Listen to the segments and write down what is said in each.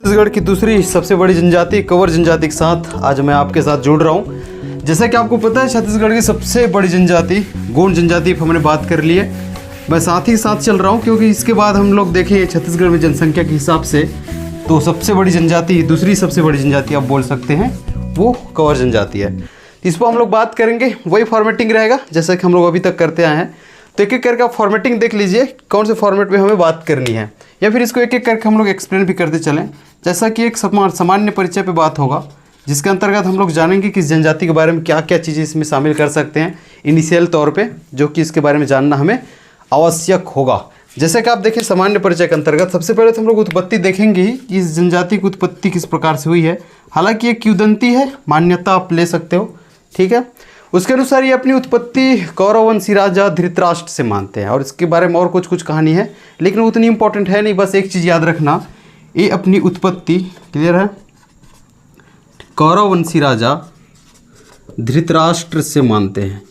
छत्तीसगढ़ की दूसरी सबसे बड़ी जनजाति कंवर जनजाति के साथ आज मैं आपके साथ जुड़ रहा हूँ। जैसा कि आपको पता है छत्तीसगढ़ की सबसे बड़ी जनजाति गोंड जनजाति पर हमने बात कर ली है। मैं साथ ही साथ चल रहा हूँ क्योंकि इसके बाद हम लोग देखें छत्तीसगढ़ में जनसंख्या के हिसाब से तो सबसे बड़ी जनजाति, दूसरी सबसे बड़ी जनजाति आप बोल सकते हैं, वो कंवर जनजाति है। इस पर हम लोग बात करेंगे, वही फॉर्मेटिंग रहेगा जैसा कि हम लोग अभी तक करते आए हैं। तो एक एक करके आप फॉर्मेटिंग देख लीजिए कौन से फॉर्मेट में हमें बात करनी है, या फिर इसको एक एक करके हम लोग एक्सप्लेन भी करते चलें। जैसा कि एक सामान्य परिचय पे बात होगा जिसके अंतर्गत हम लोग जानेंगे कि इस जनजाति के बारे में क्या क्या चीज़ें इसमें शामिल कर सकते हैं इनिशियल तौर पे, जो कि इसके बारे में जानना हमें आवश्यक होगा। जैसे कि आप देखिए सामान्य परिचय के अंतर्गत सबसे पहले तो हम लोग उत्पत्ति देखेंगे ही कि इस जनजाति की उत्पत्ति किस प्रकार से हुई है। हालांकि ये किंवदंती है, मान्यता आप ले सकते हो, ठीक है। उसके अनुसार ये अपनी उत्पत्ति कौरववंशी राजा धृतराष्ट्र से मानते हैं और इसके बारे में और कुछ कहानी है लेकिन उतनी इंपॉर्टेंट है नहीं। बस एक चीज़ याद रखना, ये अपनी उत्पत्ति क्लियर है कौरववंशी राजा धृतराष्ट्र से मानते हैं।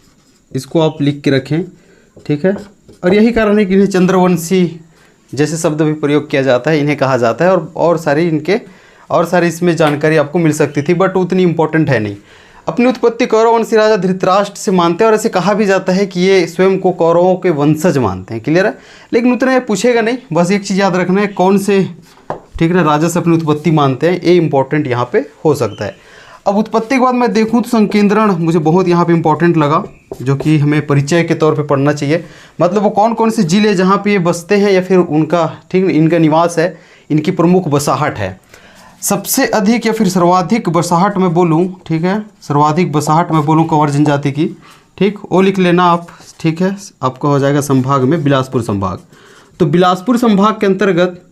इसको आप लिख के रखें, ठीक है। और यही कारण है कि इन्हें चंद्रवंशी जैसे शब्द भी प्रयोग किया जाता है, इन्हें कहा जाता है। और सारी इसमें जानकारी आपको मिल सकती थी बट उतनी इंपॉर्टेंट है नहीं। अपनी उत्पत्ति कौरववंशी राजा धृतराष्ट्र से मानते हैं और ऐसे कहा भी जाता है कि ये स्वयं को कौरवों के वंशज मानते हैं, क्लियर है। लेकिन उतना ये पूछेगा नहीं, बस एक चीज़ याद रखना है कौन से, ठीक है, राजा से अपनी उत्पत्ति मानते हैं, ये इंपॉर्टेंट यहाँ पे हो सकता है। अब उत्पत्ति के बाद मैं देखूँ तो संकेंद्रण मुझे बहुत यहाँ पे इंपॉर्टेंट लगा, जो कि हमें परिचय के तौर पे पढ़ना चाहिए। मतलब वो कौन कौन से जिले जहाँ पे ये बसते हैं या फिर उनका, ठीक है, इनका निवास है, इनकी प्रमुख बसाहट है। सबसे अधिक या फिर सर्वाधिक बसाहट में बोलूँ, ठीक है, सर्वाधिक बसाहट में बोलूँ कंवर जनजाति की, ठीक, वो लिख लेना आप, ठीक है। आपका हो जाएगा संभाग में बिलासपुर संभाग। तो बिलासपुर संभाग के अंतर्गत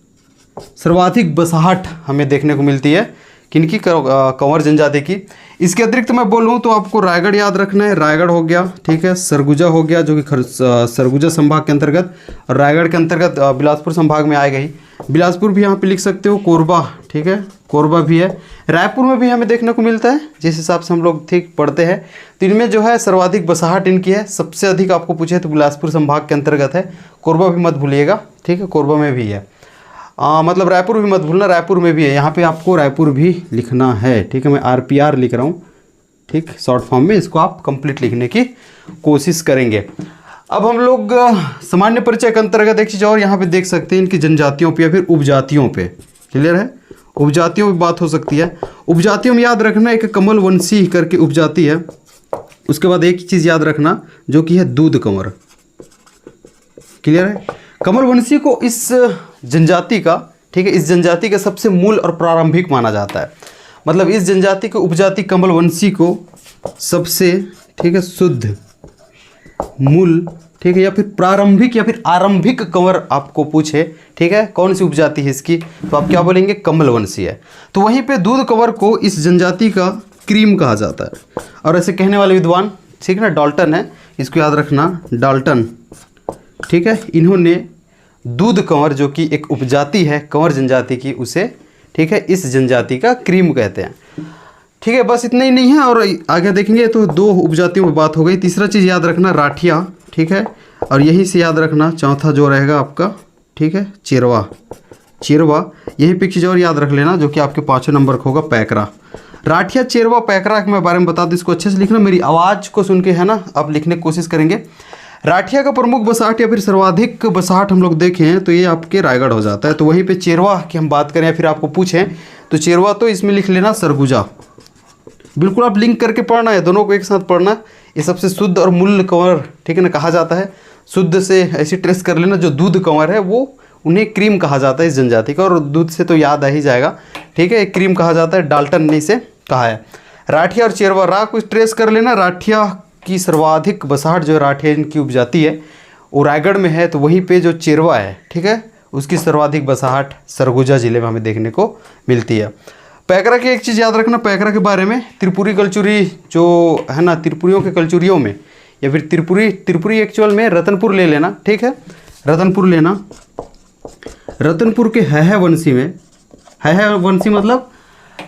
सर्वाधिक बसाहट हमें देखने को मिलती है किनकी, कंवर जनजाति की। इसके अतिरिक्त मैं बोलूँ तो आपको रायगढ़ याद रखना है, रायगढ़ हो गया, ठीक है, सरगुजा हो गया जो कि सरगुजा संभाग के अंतर्गत, और रायगढ़ के अंतर्गत बिलासपुर संभाग में आएगा ही। बिलासपुर भी यहाँ पे लिख सकते हो, कोरबा, ठीक है, कोरबा भी है। रायपुर में भी हमें देखने को मिलता है जिस हिसाब से हम लोग ठीक पढ़ते हैं। तो इनमें जो है सर्वाधिक बसाहट इनकी है। सबसे अधिक आपको पूछे तो बिलासपुर संभाग के अंतर्गत है। कोरबा भी मत भूलिएगा, ठीक है, कोरबा में भी है। मतलब रायपुर भी मत भूलना, रायपुर में भी है। यहाँ पे आपको रायपुर भी लिखना है, ठीक है। मैं RPR लिख रहा हूँ, ठीक, शॉर्ट फॉर्म में। इसको आप कंप्लीट लिखने की कोशिश करेंगे। अब हम लोग सामान्य परिचय के अंतर्गत एक चीज़ और यहाँ पे देख सकते हैं, इनकी जनजातियों पे या फिर उपजातियों पे, क्लियर है, उपजातियों की बात हो सकती है। उपजातियों में याद रखना एक कमलवंशी करके उपजाति है। उसके बाद एक चीज़ याद रखना जो कि है दूध कंवर, क्लियर है। कमलवंशी को इस जनजाति का, ठीक है, इस जनजाति का सबसे मूल और प्रारंभिक माना जाता है। मतलब इस जनजाति को उपजाति कमलवंशी को सबसे, ठीक है, शुद्ध, मूल, ठीक है, या फिर प्रारंभिक या फिर आरंभिक कंवर आपको पूछे, ठीक है, कौन सी उपजाति है इसकी, तो आप क्या बोलेंगे, कमलवंशी है। तो वहीं पे दूध कंवर को इस जनजाति का क्रीम कहा जाता है। और ऐसे कहने वाले विद्वान, ठीक है ना, डाल्टन है, इसको याद रखना, डाल्टन, ठीक है। इन्होंने दूध कंवर जो कि एक उपजाति है कंवर जनजाति की, उसे, ठीक है, इस जनजाति का क्रीम कहते हैं, ठीक है। बस इतना ही नहीं है और आगे देखेंगे तो दो उपजातियों पर बात हो गई। तीसरा चीज़ याद रखना राठिया, ठीक है, और यहीं से याद रखना चौथा जो रहेगा आपका, ठीक है, चेरवा, चेरवा। यहीं पे एक चीज़ और याद रख लेना जो कि आपके 5वें नंबर का होगा, पैकरा। राठिया, चेरवा, पैकरा के मैं बारे में बता दूँ, इसको अच्छे से लिखना, मेरी आवाज़ को सुन के, है ना, आप लिखने की कोशिश करेंगे। राठिया का प्रमुख बसाहट या फिर सर्वाधिक बसाहट हम लोग देखें तो ये आपके रायगढ़ हो जाता है। तो वहीं पे चेरवा की हम बात करें या फिर आपको पूछें तो चेरवा तो इसमें लिख लेना सरगुजा। बिल्कुल आप लिंक करके पढ़ना है, दोनों को एक साथ पढ़ना। ये सबसे शुद्ध और मूल कंवर, ठीक है ना, कहा जाता है। शुद्ध से ऐसी ट्रेस कर लेना, जो दूध कंवर है वो उन्हें क्रीम कहा जाता है इस जनजाति का, और दूध से तो याद आ ही जाएगा, ठीक है, क्रीम कहा जाता है, डाल्टन ने इसे कहा है। राठिया और चेरवा, रा को ट्रेस कर लेना। राठिया की सर्वाधिक बसाहट जो राठिया इनकी उपजाति है वो रायगढ़ में है। तो वहीं पे जो चेरवा है, ठीक है, उसकी सर्वाधिक बसाहट सरगुजा जिले में हमें देखने को मिलती है। पैकरा की एक चीज़ याद रखना, पैकरा के बारे में, त्रिपुरी कलचुरी जो है ना, त्रिपुरियों के कलचुरियों में, या फिर त्रिपुरी एक्चुअल में रतनपुर ले लेना, ठीक है, रतनपुर लेना। रतनपुर के है वंशी में, है वंशी मतलब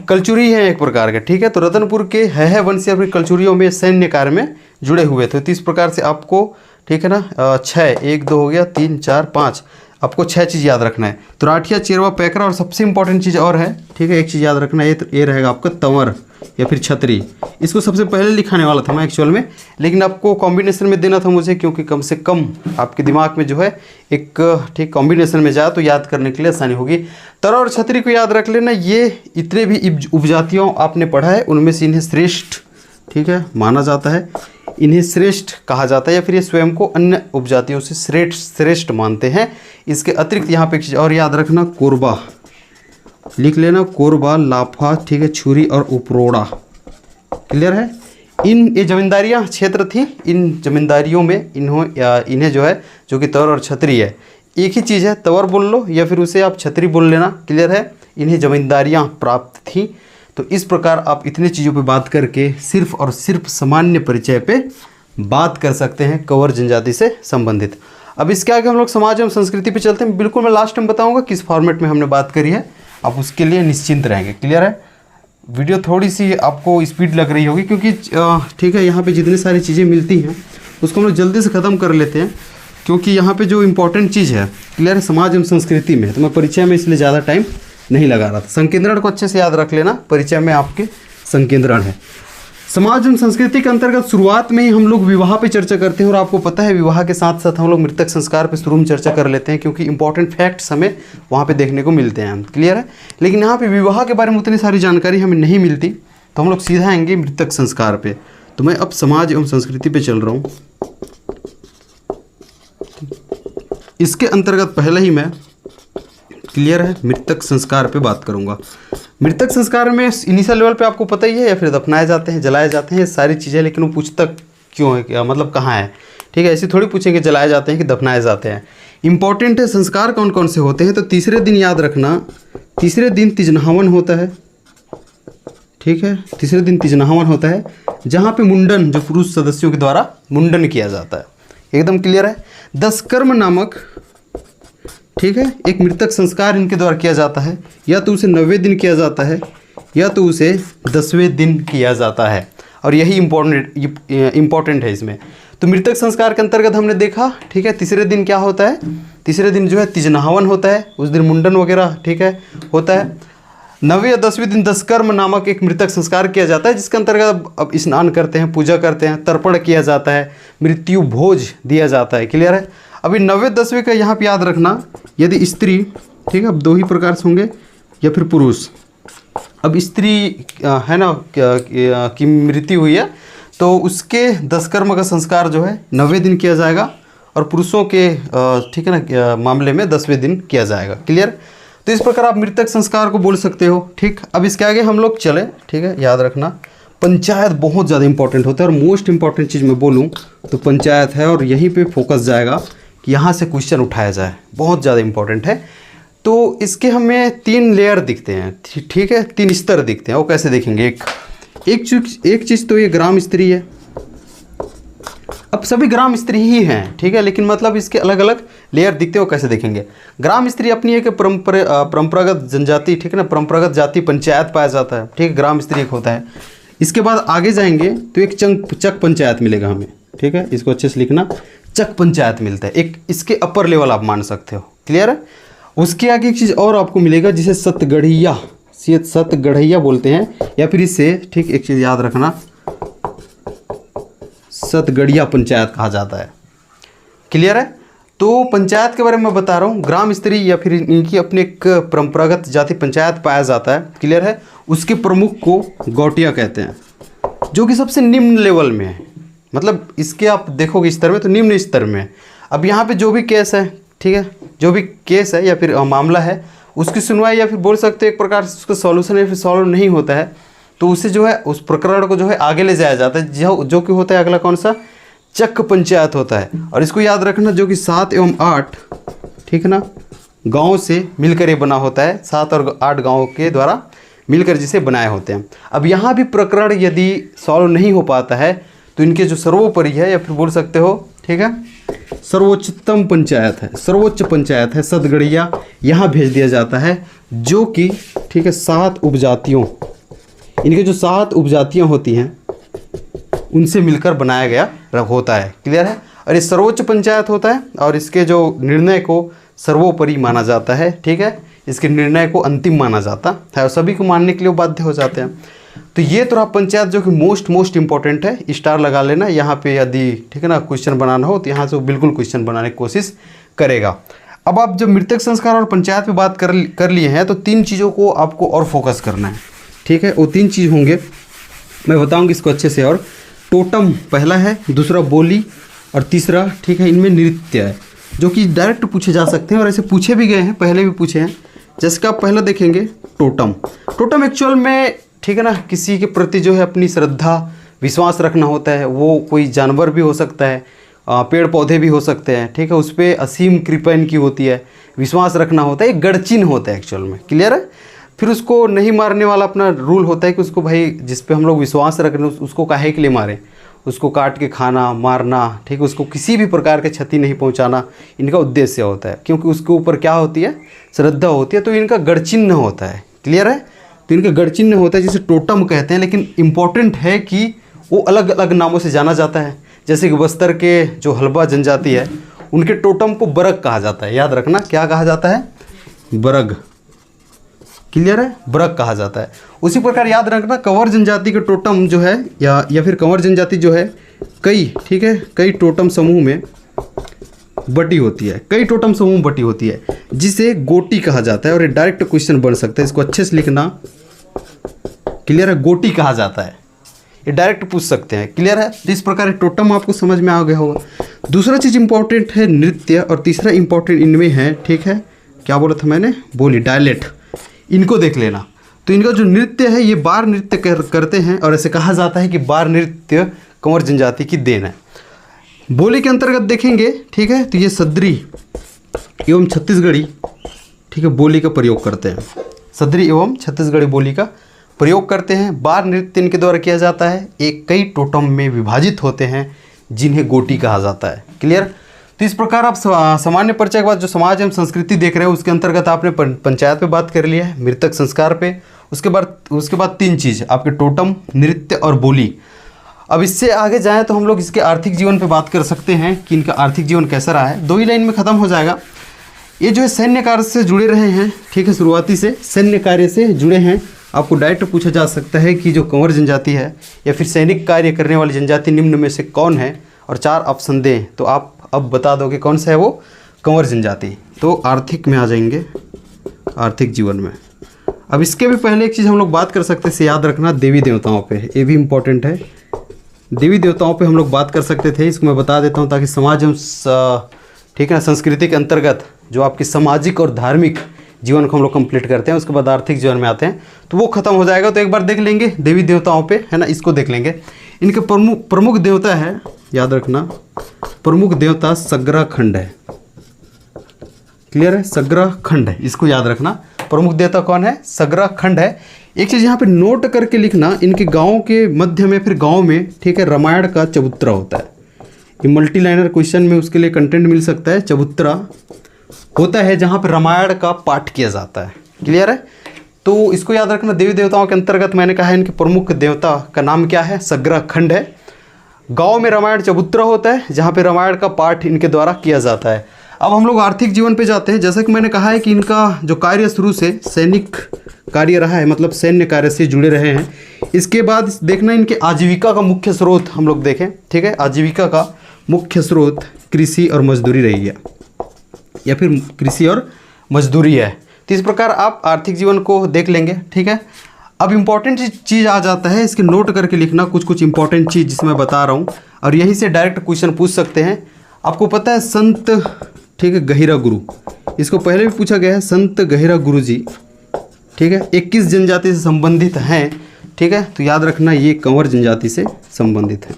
कलचुरी है एक प्रकार के, ठीक है। तो रतनपुर के है वंशी या फिर कलचुरियों में सैन्य कार्य में जुड़े हुए थे। तो इस प्रकार से आपको, ठीक है ना, 6, 1 2 हो गया, 3 4 5, आपको 6 चीज़ याद रखना है, तो राठिया, चेरवा, पैकरा, और सबसे इंपॉर्टेंट चीज़ और है, ठीक है, एक चीज़ याद रखना है, ये रहेगा आपका तंवर या फिर छतरी। इसको सबसे पहले लिखाने वाला था मैं एक्चुअल में, लेकिन आपको कॉम्बिनेशन में देना था मुझे, क्योंकि कम से कम आपके दिमाग में जो है एक ठीक कॉम्बिनेशन में जाए तो याद करने के लिए आसानी होगी। तर और छतरी को याद रख लेना, ये इतने भी उपजातियों आपने पढ़ा है उनमें से इन्हें श्रेष्ठ, ठीक है, माना जाता है, इन्हें श्रेष्ठ कहा जाता है, या फिर ये स्वयं को अन्य उपजातियों से श्रेष्ठ मानते हैं। इसके अतिरिक्त यहाँ पे एक चीज़ और याद रखना, कोरबा लिख लेना, कोरबा, लाफा, ठीक है, छुरी और उपरोड़ा। क्लियर है। ये जमींदारियाँ क्षेत्र थी, इन जमींदारियों में इन्हें जो है, जो कि तवर और छतरी है, एक ही चीज़ है, तवर बोल लो या फिर उसे आप छतरी बोल लेना। क्लियर है। इन्हें जमींदारियाँ प्राप्त थी। तो इस प्रकार आप इतनी चीज़ों पे बात करके सिर्फ और सिर्फ सामान्य परिचय पे बात कर सकते हैं कंवर जनजाति से संबंधित। अब इसके आगे हम लोग समाज एवं संस्कृति पे चलते हैं। बिल्कुल मैं लास्ट में बताऊंगा किस फॉर्मेट में हमने बात करी है, आप उसके लिए निश्चिंत रहेंगे। क्लियर है। वीडियो थोड़ी सी आपको स्पीड लग रही होगी क्योंकि ठीक है, यहाँ पे जितनी सारी चीज़ें मिलती हैं उसको हम लोग जल्दी से ख़त्म कर लेते हैं, क्योंकि यहाँ पे जो इम्पोर्टेंट चीज़ है, क्लियर है, समाज एवं संस्कृति में, तो मैं परिचय में इसलिए ज़्यादा टाइम नहीं लगा रहा था। संकेंद्रण को अच्छे से याद रख लेना, परिचय में आपके संकेंद्रण है। समाज एवं संस्कृति के अंतर्गत शुरुआत में ही हम लोग विवाह पे चर्चा करते हैं, और आपको पता है विवाह के साथ साथ हम लोग मृतक संस्कार पे शुरू में चर्चा कर लेते हैं, क्योंकि इंपॉर्टेंट फैक्ट्स हमें वहाँ पे देखने को मिलते हैं। क्लियर है। लेकिन यहाँ पे विवाह के बारे में उतनी सारी जानकारी हमें नहीं मिलती, तो हम लोग सीधा आएंगे मृतक संस्कार पे। तो मैं अब समाज एवं संस्कृति पे चल रहा हूँ। इसके अंतर्गत पहले ही मैं, क्लियर है, मृतक संस्कार पे बात करूंगा। मृतक संस्कार में इनिशियल लेवल पे आपको पता ही है, या फिर दफनाए जाते हैं, जलाए जाते हैं, ये सारी चीज़ें, लेकिन वो पूछता क्यों है, क्या मतलब कहाँ है, ठीक है, ऐसे थोड़ी पूछेंगे जलाए जाते हैं कि दफनाए जाते हैं। इंपॉर्टेंट है संस्कार कौन कौन से होते हैं। तो तीसरे दिन याद रखना, तीसरे दिन तिजनहावन होता है, ठीक है, तीसरे दिन तिजनहावन होता है, जहाँ पे मुंडन, जो पुरुष सदस्यों के द्वारा मुंडन किया जाता है। एकदम क्लियर है। 10 कर्म नामक, ठीक है, एक मृतक संस्कार इनके द्वारा किया जाता है, या तो उसे 90वें दिन किया जाता है, या तो उसे 10वें दिन किया जाता है, और यही इम्पोर्टेंट है इसमें। तो मृतक संस्कार के अंतर्गत हमने देखा, ठीक है, तीसरे दिन क्या होता है, तीसरे दिन जो है तिजनहावन होता है, उस दिन मुंडन वगैरह, ठीक है, होता है। 9वें या 10वें दिन 10 कर्म नामक एक मृतक संस्कार किया जाता है, जिसके अंतर्गत अब स्नान करते हैं, पूजा करते हैं, तर्पण किया जाता है, मृत्यु भोज दिया जाता है। क्लियर है। अभी 9वें 10वें का यहाँ पे याद रखना, यदि स्त्री, ठीक है, अब 2 ही प्रकार से होंगे, या फिर पुरुष। अब स्त्री है ना की मृत्यु हुई है, तो उसके 10 कर्म का संस्कार जो है 9वें दिन किया जाएगा, और पुरुषों के ठीक है ना मामले में 10वें दिन किया जाएगा। क्लियर। तो इस प्रकार आप मृतक संस्कार को बोल सकते हो। ठीक। अब इसके आगे हम लोग चले, ठीक है, याद रखना पंचायत बहुत ज़्यादा इंपॉर्टेंट होता है, और मोस्ट इंपॉर्टेंट चीज़ मैं बोलूँ तो पंचायत है, और यहीं पे फोकस जाएगा कि यहाँ से क्वेश्चन उठाया जाए, बहुत ज़्यादा इंपॉर्टेंट है। तो इसके हमें 3 लेयर दिखते हैं, ठीक है, 3 स्तर दिखते हैं। वो कैसे देखेंगे, एक चीज़ तो ये ग्राम स्त्री है। अब सभी ग्राम स्त्री ही हैं, ठीक है, लेकिन मतलब इसके अलग अलग लेयर दिखते हैं। वो कैसे देखेंगे। ग्राम स्त्री अपनी एक परंपरागत जनजाति, ठीक है ना, परंपरागत जाति पंचायत पाया जाता है, ठीक है, ग्राम स्त्री एक होता है। इसके बाद आगे जाएंगे तो एक चक पंचायत मिलेगा हमें, ठीक है, इसको अच्छे से लिखना, चक पंचायत मिलता है, एक इसके अपर लेवल आप मान सकते हो। क्लियर है। उसके आगे एक चीज़ और आपको मिलेगा जिसे सतगढ़ैया बोलते हैं, या फिर इससे, ठीक, एक चीज़ याद रखना, सतगढ़िया पंचायत कहा जाता है। क्लियर है। तो पंचायत के बारे में बता रहा हूँ, ग्राम स्त्री या फिर इनकी अपने एक परंपरागत जाति पंचायत पाया जाता है। क्लियर है। उसके प्रमुख को गौटिया कहते हैं, जो कि सबसे निम्न लेवल में है, मतलब इसके आप देखोगे स्तर में तो निम्न स्तर में है। अब यहाँ पे जो भी केस है, ठीक है, जो भी केस है या फिर मामला है, उसकी सुनवाई या फिर बोल सकते हैं एक प्रकार से उसका सॉल्यूशन या फिर सॉल्व नहीं होता है, तो उसे जो है उस प्रकरण को जो है आगे ले जाया जाता है, जो कि होता है अगला कौन सा, चक पंचायत होता है। और इसको याद रखना, जो कि 7 एवं 8, ठीक है ना, गाँव से मिलकर ये बना होता है, 7 और 8 गाँव के द्वारा मिलकर जिसे बनाए होते हैं। अब यहाँ भी प्रकरण यदि सॉल्व नहीं हो पाता है तो इनके जो सर्वोपरि है, या फिर बोल सकते हो, ठीक है, सर्वोच्चतम पंचायत है, सर्वोच्च पंचायत है, सतगढ़िया, यहाँ भेज दिया जाता है, जो कि, ठीक है, 7 उपजातियों, इनके जो 7 उपजातियाँ होती हैं उनसे मिलकर बनाया गया होता है। क्लियर है। और ये सर्वोच्च पंचायत होता है, और इसके जो निर्णय को सर्वोपरि माना जाता है, ठीक है, इसके निर्णय को अंतिम माना जाता है और सभी को मानने के लिए वो बाध्य हो जाते हैं। तो ये तो रहा पंचायत जो कि मोस्ट इंपॉर्टेंट है, स्टार लगा लेना यहाँ पे, यदि ठीक है ना क्वेश्चन बनाना हो तो यहाँ से बिल्कुल क्वेश्चन बनाने की कोशिश करेगा। अब आप जब मृतक संस्कार और पंचायत पे बात कर लिए हैं तो 3 चीज़ों को आपको और फोकस करना है, ठीक है। वो 3 चीज़ होंगे, मैं बताऊँगी इसको अच्छे से। और टोटम पहला है, दूसरा बोली और तीसरा ठीक है इनमें नृत्य है, जो कि डायरेक्ट पूछे जा सकते हैं और ऐसे पूछे भी गए हैं, पहले भी पूछे हैं। जैसे कि आप पहला देखेंगे टोटम एक्चुअल में ठीक है ना किसी के प्रति जो है अपनी श्रद्धा विश्वास रखना होता है। वो कोई जानवर भी हो सकता है, पेड़ पौधे भी हो सकते हैं, ठीक है, उस पर असीम कृपा इनकी होती है, विश्वास रखना होता है, एक गढ़चिन्ह होता है एक्चुअल में, क्लियर है। फिर उसको नहीं मारने वाला अपना रूल होता है कि उसको भाई जिस पे हम लोग विश्वास रख रहे हैं उसको काहे के लिए मारें, उसको काट के खाना मारना, ठीक है, उसको किसी भी प्रकार की क्षति नहीं पहुंचाना इनका उद्देश्य होता है, क्योंकि उसके ऊपर क्या होती है, श्रद्धा होती है। तो इनका गढ़चिन्ह होता है, क्लियर है। तो इनका गढ़चिन्ह होता है जिसे टोटम कहते हैं, लेकिन इम्पॉर्टेंट है कि वो अलग अलग नामों से जाना जाता है। जैसे कि बस्तर के जो हल्बा जनजाति है उनके टोटम को बरग कहा जाता है, याद रखना क्या कहा जाता है, बरग, क्लियर है, बरग कहा जाता है। उसी प्रकार याद रखना कंवर जनजाति के टोटम जो है या फिर कंवर जनजाति जो है कई, ठीक है, कई टोटम समूह में बटी होती है, कई टोटम समूह में बटी होती है, जिसे गोटी कहा जाता है। और ये डायरेक्ट क्वेश्चन बन सकता है, इसको अच्छे से लिखना, क्लियर है, गोटी कहा जाता है, ये डायरेक्ट पूछ सकते हैं, क्लियर है। तो इस प्रकार टोटम आपको समझ में आ गया होगा। दूसरा चीज़ इंपॉर्टेंट है नृत्य, और तीसरा इंपॉर्टेंट इनमें है, ठीक है, क्या बोला था मैंने, बोली, डायलेक्ट, इनको देख लेना। तो इनका जो नृत्य है ये बार नृत्य करते हैं, और ऐसे कहा जाता है कि बार नृत्य कंवर जनजाति की देन है। बोली के अंतर्गत देखेंगे, ठीक है, तो ये सदरी एवं छत्तीसगढ़ी, ठीक है, बोली का प्रयोग करते हैं, सदरी एवं छत्तीसगढ़ी बोली का प्रयोग करते हैं। बार नृत्य इनके द्वारा किया जाता है, एक कई टोटम में विभाजित होते हैं जिन्हें गोटी कहा जाता है, क्लियर। तो इस प्रकार आप सामान्य परिचय के बाद जो समाज एवं संस्कृति देख रहे हैं उसके अंतर्गत आपने पंचायत पे बात कर लिया है, मृतक संस्कार पे, उसके बाद 3 चीज़ आपके टोटम, नृत्य और बोली। अब इससे आगे जाएं तो हम लोग इसके आर्थिक जीवन पे बात कर सकते हैं कि इनका आर्थिक जीवन कैसा रहा है। 2 ही लाइन में ख़त्म हो जाएगा। ये जो है सैन्य कार्य से जुड़े रहे हैं, ठीक है, शुरुआती से सैन्य कार्य से जुड़े हैं। आपको डायरेक्ट पूछा जा सकता है कि जो कंवर जनजाति है या फिर सैनिक कार्य करने वाली जनजाति निम्न में से कौन है, और 4 ऑप्शन दें तो आप अब बता दोगे कौन सा है वो, कंवर जनजाति। तो आर्थिक में आ जाएंगे, आर्थिक जीवन में। अब इसके भी पहले एक चीज़ हम लोग बात कर सकते हैं, याद रखना, देवी देवताओं पे, ये भी इम्पोर्टेंट है। देवी देवताओं पे हम लोग बात कर सकते थे, इसको मैं बता देता हूँ ताकि समाज एवं ठीक है सांस्कृतिक के अंतर्गत जो आपकी सामाजिक और धार्मिक जीवन को हम लोग कंप्लीट करते हैं, उसके बाद आर्थिक जीवन में आते हैं, तो वो खत्म हो जाएगा। तो एक बार देख लेंगे देवी देवताओं पे, है ना, इसको देख लेंगे। इनके प्रमुख देवता है, याद रखना, प्रमुख देवता सग्रा खंड है, क्लियर है, सग्रा खंड है, इसको याद रखना। प्रमुख देवता कौन है, सग्रा खंड है। एक चीज़ यहाँ पे नोट करके लिखना, इनके गाँव के मध्य में, फिर गाँव में, ठीक है, रामायण का चबूतरा होता है। ये मल्टी लाइनर क्वेश्चन में उसके लिए कंटेंट मिल सकता है। चबूतरा होता है जहाँ पर रामायण का पाठ किया जाता है, क्लियर है। तो इसको याद रखना। देवी देवताओं के अंतर्गत मैंने कहा है इनके प्रमुख देवता का नाम क्या है, सग्रा खंड है। गांव में रामायण चबूतरा होता है जहाँ पे रामायण का पाठ इनके द्वारा किया जाता है। अब हम लोग आर्थिक जीवन पे जाते हैं। जैसा कि मैंने कहा है कि इनका जो कार्य शुरू से सैनिक कार्य रहा है, मतलब सैन्य कार्य से जुड़े रहे हैं। इसके बाद देखना इनके आजीविका का मुख्य स्रोत हम लोग देखें, ठीक है, आजीविका का मुख्य स्रोत कृषि और मजदूरी रही है, या फिर कृषि और मजदूरी है। तो इस प्रकार आप आर्थिक जीवन को देख लेंगे, ठीक है। अब इम्पॉर्टेंट चीज़ आ जाता है, इसके नोट करके लिखना कुछ इंपॉर्टेंट चीज़ जिसमें मैं बता रहा हूँ, और यहीं से डायरेक्ट क्वेश्चन पूछ सकते हैं। आपको पता है संत, ठीक है, गहिरा गुरु, इसको पहले भी पूछा गया है, संत गहिरा गुरु जी, ठीक है, 21 जनजाति से संबंधित हैं, ठीक है। तो याद रखना ये कंवर जनजाति से संबंधित है,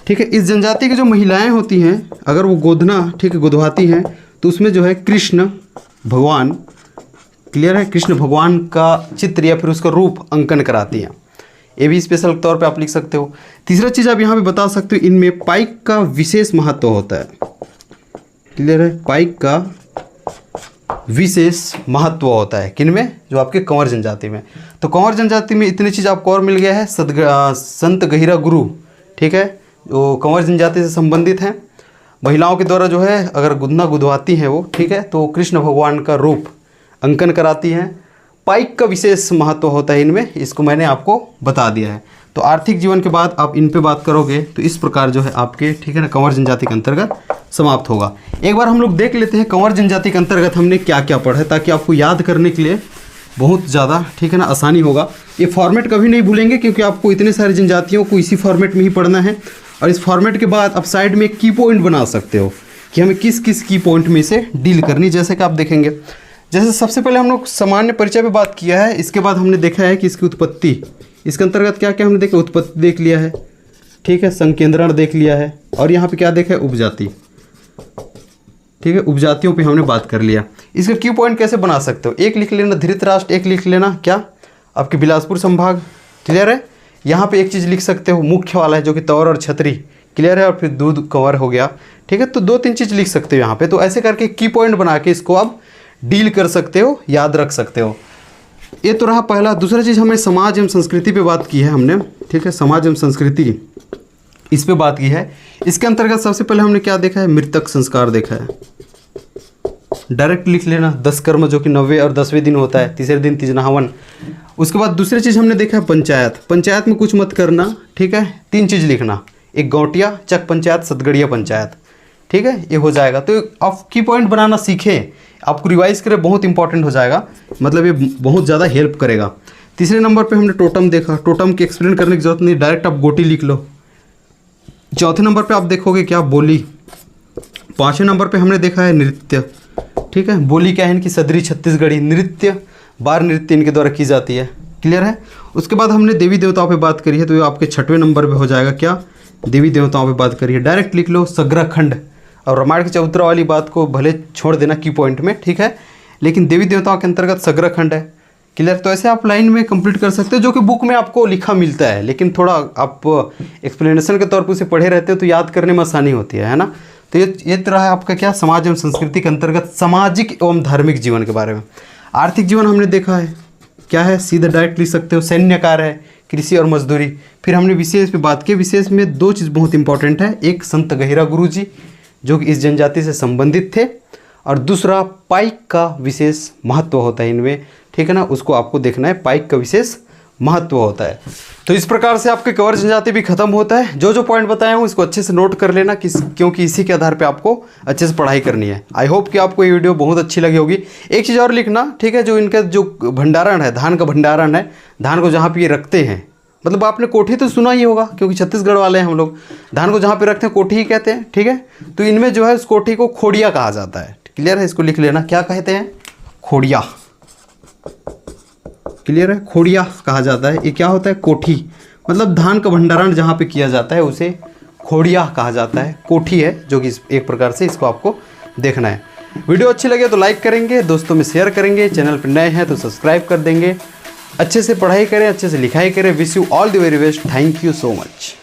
ठीक है। इस जनजाति की जो महिलाएं होती हैं, अगर वो गोधना, ठीक है, गोधवाती हैं, तो उसमें जो है कृष्ण भगवान, क्लियर है, कृष्ण भगवान का चित्र या फिर उसका रूप अंकन कराती हैं। ये भी स्पेशल तौर पे आप लिख सकते हो। तीसरा चीज़ आप यहाँ पे बता सकते हो, इनमें पाइक का विशेष महत्व होता है, क्लियर है, पाइक का विशेष महत्व होता है किनमें, जो आपके कंवर जनजाति में। तो कंवर जनजाति में इतनी चीज़ आपको और मिल गया है। संत गहिरा गुरु, ठीक है, जो कंवर जनजाति से संबंधित हैं। महिलाओं के द्वारा जो है अगर गुदना गुदवाती हैं वो, ठीक है, तो कृष्ण भगवान का रूप अंकन कराती हैं। पाइक का विशेष महत्व होता है इनमें, इसको मैंने आपको बता दिया है। तो आर्थिक जीवन के बाद आप इन पे बात करोगे तो इस प्रकार जो है आपके, ठीक है ना, कंवर जनजाति के अंतर्गत समाप्त होगा। एक बार हम लोग देख लेते हैं कंवर जनजाति के अंतर्गत हमने क्या क्या पढ़ा है, ताकि आपको याद करने के लिए बहुत ज़्यादा, ठीक है ना, आसानी होगा। ये फॉर्मेट कभी नहीं भूलेंगे, क्योंकि आपको इतने सारे जनजातियों को इसी फॉर्मेट में ही पढ़ना है। और इस फॉर्मेट के बाद आप साइड में एक की पॉइंट बना सकते हो कि हमें किस किस की पॉइंट में से डील करनी, जैसे कि आप देखेंगे। जैसे सबसे पहले हम लोग सामान्य परिचय पे बात किया है, इसके बाद हमने देखा है कि इसकी उत्पत्ति, इसके अंतर्गत क्या क्या हमने देखा, उत्पत्ति देख लिया है, ठीक है, संकेंद्रण देख लिया है, और यहाँ पे क्या देखा है, उपजाति, ठीक है, उपजातियों पे हमने बात कर लिया। इसका की पॉइंट कैसे बना सकते हो, एक लिख लेना धृतराष्ट्र, एक लिख लेना क्या आपके बिलासपुर संभाग, क्लियर है। यहाँ पे एक चीज़ लिख सकते हो मुख्य वाला है जो कि तौर और छतरी, क्लियर है, और फिर दूध कंवर हो गया, ठीक है। तो 2-3 चीज़ लिख सकते हो यहाँ पे। तो ऐसे करके की पॉइंट बना के इसको आप डील कर सकते हो, याद रख सकते हो। ये तो रहा पहला। दूसरा चीज़ हमें समाज एवं संस्कृति पे बात की है हमने, ठीक है, समाज एवं संस्कृति इस पे बात की है। इसके अंतर्गत सबसे पहले हमने क्या देखा है, मृतक संस्कार देखा है, डायरेक्ट लिख लेना। 10 कर्म जो कि 90 और 10वें दिन होता है, तीसरे दिन तीजनाहवन। उसके बाद दूसरी चीज़ हमने देखा है पंचायत, पंचायत में कुछ मत करना, ठीक है, 3 चीज़ लिखना, एक गौटिया, चक पंचायत, सतगड़िया पंचायत, ठीक है, ये हो जाएगा। तो आप की पॉइंट बनाना सीखें, आपको रिवाइज करें, बहुत इंपॉर्टेंट हो जाएगा, मतलब ये बहुत ज़्यादा हेल्प करेगा। तीसरे नंबर पे हमने टोटम देखा, टोटम की एक्सप्लेन करने की जरूरत नहीं, डायरेक्ट आप गोटी लिख लो। चौथे नंबर पे आप देखोगे क्या, बोली। 5वें नंबर पे हमने देखा है नृत्य, ठीक है, बोली क्या है इनकी, सदरी छत्तीसगढ़ी, नृत्य बार नृत्य इनके द्वारा की जाती है, क्लियर है। उसके बाद हमने देवी देवताओं पे बात करी है, तो ये आपके 6वें नंबर पे हो जाएगा क्या, देवी देवताओं पे बात करी है, डायरेक्ट लिख लो सग्रह खंड। और रामायण के चौतरा वाली बात को भले छोड़ देना की पॉइंट में, ठीक है, लेकिन देवी देवताओं के अंतर्गत सग्रह खंड है, क्लियर। तो ऐसे आप लाइन में कंप्लीट कर सकते हो, जो कि बुक में आपको लिखा मिलता है, लेकिन थोड़ा आप एक्सप्लेनेशन के तौर पर उसे पढ़े रहते हो तो याद करने में आसानी होती है ना। तो ये तरह है आपका क्या, समाज एवं संस्कृति के अंतर्गत सामाजिक एवं धार्मिक जीवन के बारे में। आर्थिक जीवन हमने देखा है क्या है, सीधा डायरेक्ट लिख सकते हो, सैन्य कार्य है, कृषि और मजदूरी। फिर हमने विशेष पे बात की, विशेष में 2 चीज़ बहुत इंपॉर्टेंट है, एक संत गहिरा गुरु जी जो कि इस जनजाति से संबंधित थे, और दूसरा पाइक का विशेष महत्व होता है इनमें, ठीक है ना, उसको आपको देखना है, पाइक का विशेष महत्व होता है। तो इस प्रकार से आपके कंवर जनजाति भी खत्म होता है। जो जो पॉइंट बताया हूँ इसको अच्छे से नोट कर लेना, क्योंकि इसी के आधार पे आपको अच्छे से पढ़ाई करनी है। आई होप कि आपको ये वीडियो बहुत अच्छी लगी होगी। एक चीज़ और लिखना, ठीक है, जो इनका जो भंडारण है, धान का भंडारण है, धान को जहाँ पे ये रखते हैं, मतलब आपने कोठी तो सुना ही होगा, क्योंकि छत्तीसगढ़ वाले हैं हम लोग, धान को जहाँ पे रखते हैं कोठी ही कहते हैं, ठीक है। तो इनमें जो है उस कोठी को खोड़िया कहा जाता है, क्लियर है, इसको लिख लेना, क्या कहते हैं, खोड़िया, क्लियर है, खोड़िया कहा जाता है। ये क्या होता है, कोठी, मतलब धान का भंडारण जहाँ पे किया जाता है उसे खोड़िया कहा जाता है, कोठी है, जो कि एक प्रकार से इसको आपको देखना है। वीडियो अच्छी लगे तो लाइक करेंगे, दोस्तों में शेयर करेंगे, चैनल पर नए हैं तो सब्सक्राइब कर देंगे। अच्छे से पढ़ाई करें, अच्छे से लिखाई करें। Wish you all the very best, thank you so much.